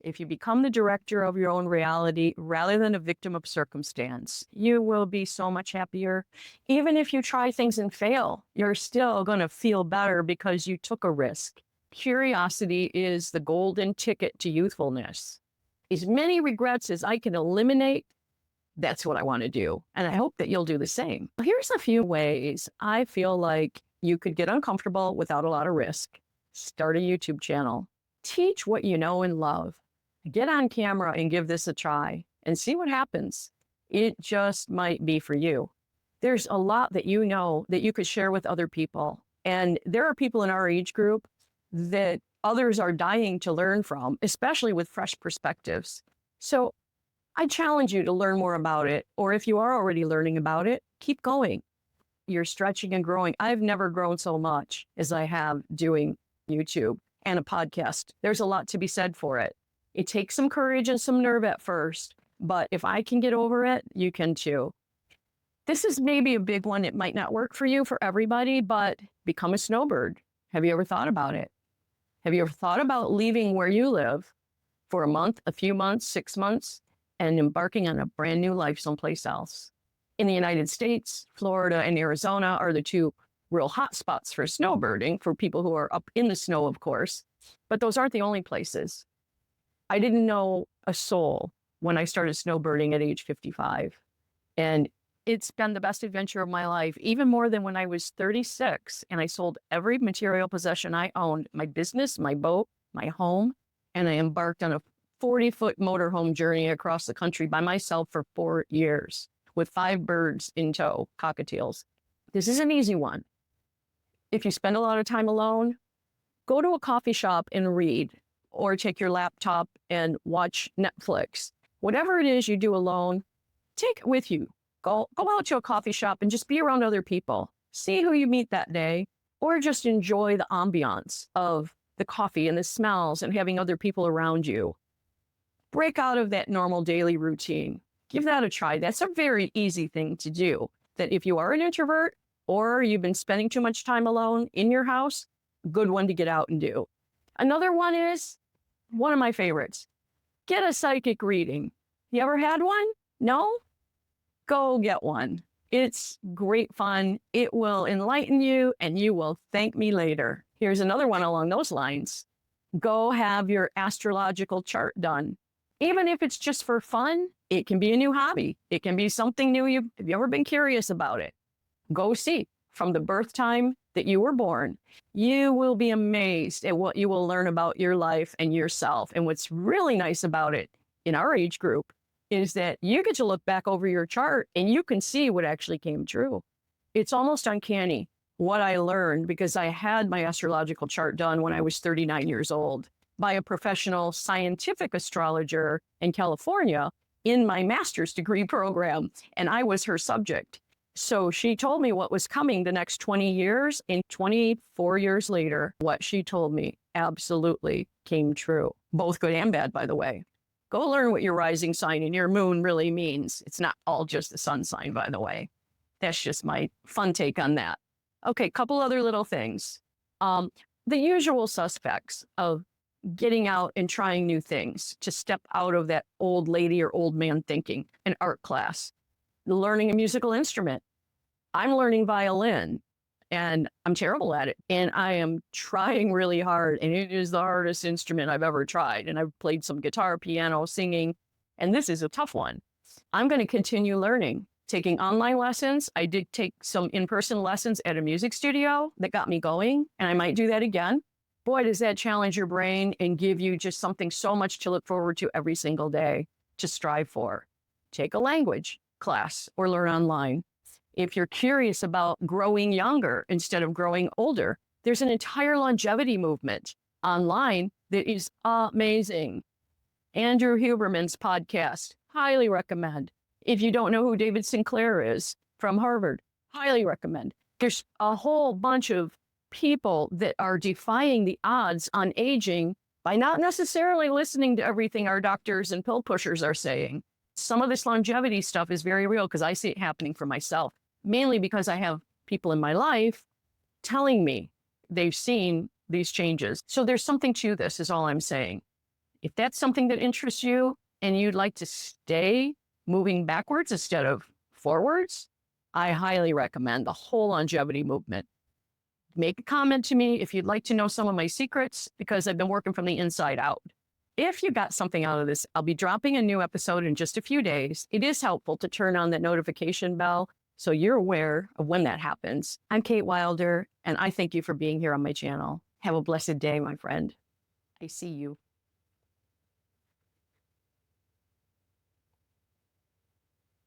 If you become the director of your own reality rather than a victim of circumstance, you will be so much happier. Even if you try things and fail, you're still going to feel better because you took a risk. Curiosity is the golden ticket to youthfulness. As many regrets as I can eliminate, that's what I want to do. And I hope that you'll do the same. Here's a few ways I feel like you could get uncomfortable without a lot of risk. Start a YouTube channel. Teach what you know and love. Get on camera and give this a try and see what happens. It just might be for you. There's a lot that you know that you could share with other people. And there are people in our age group that others are dying to learn from, especially with fresh perspectives. So I challenge you to learn more about it. Or if you are already learning about it, keep going. You're stretching and growing. I've never grown so much as I have doing YouTube and a podcast. There's a lot to be said for it. It takes some courage and some nerve at first, but if I can get over it, you can too. This is maybe a big one. It might not work for you, for everybody, but become a snowbird. Have you ever thought about it? Have you ever thought about leaving where you live for a month, a few months, 6 months, and embarking on a brand new life someplace else? In the United States, Florida and Arizona are the two real hot spots for snowbirding for people who are up in the snow, of course, but those aren't the only places. I didn't know a soul when I started snowbirding at age 55. And it's been the best adventure of my life, even more than when I was 36 and I sold every material possession I owned, my business, my boat, my home, and I embarked on a 40-foot motorhome journey across the country by myself for 4 years with 5 birds in tow, cockatiels. This is an easy one. If you spend a lot of time alone, go to a coffee shop and read, or take your laptop and watch Netflix. Whatever it is you do alone, take it with you. Go out to a coffee shop and just be around other people. See who you meet that day, or just enjoy the ambiance of the coffee and the smells and having other people around you. Break out of that normal daily routine. Give that a try. That's a very easy thing to do. That if you are an introvert or you've been spending too much time alone in your house, good one to get out and do. Another one is one of my favorites. Get a psychic reading. You ever had one? No? Go get one. It's great fun. It will enlighten you and you will thank me later. Here's another one along those lines. Go have your astrological chart done. Even if it's just for fun, it can be a new hobby. It can be something new. Have you ever been curious about it? Go see from the birth time that you were born. You will be amazed at what you will learn about your life and yourself. And what's really nice about it in our age group is that you get to look back over your chart and you can see what actually came true. It's almost uncanny what I learned because I had my astrological chart done when I was 39 years old by a professional scientific astrologer in California in my master's degree program, and I was her subject. So she told me what was coming the next 20 years, and 24 years later, what she told me absolutely came true. Both good and bad, by the way. Go learn what your rising sign and your moon really means. It's not all just the sun sign, by the way. That's just my fun take on that. Okay, couple other little things. The usual suspects of getting out and trying new things, to step out of that old lady or old man thinking, an art class, learning a musical instrument. I'm learning violin and I'm terrible at it. And I am trying really hard. And it is the hardest instrument I've ever tried. And I've played some guitar, piano, singing, and this is a tough one. I'm going to continue learning, taking online lessons. I did take some in-person lessons at a music studio that got me going, and I might do that again. Boy, does that challenge your brain and give you just something so much to look forward to every single day to strive for. Take a language class or learn online. If you're curious about growing younger instead of growing older, there's an entire longevity movement online that is amazing. Andrew Huberman's podcast, highly recommend. If you don't know who David Sinclair is from Harvard, highly recommend. There's a whole bunch of people that are defying the odds on aging by not necessarily listening to everything our doctors and pill pushers are saying. Some of this longevity stuff is very real because I see it happening for myself, mainly because I have people in my life telling me they've seen these changes. So there's something to this is all I'm saying. If that's something that interests you and you'd like to stay moving backwards instead of forwards, I highly recommend the whole longevity movement. Make a comment to me if you'd like to know some of my secrets, because I've been working from the inside out. If you got something out of this, I'll be dropping a new episode in just a few days. It is helpful to turn on that notification bell so you're aware of when that happens. I'm Kate Wilder, and I thank you for being here on my channel. Have a blessed day, my friend. I see you.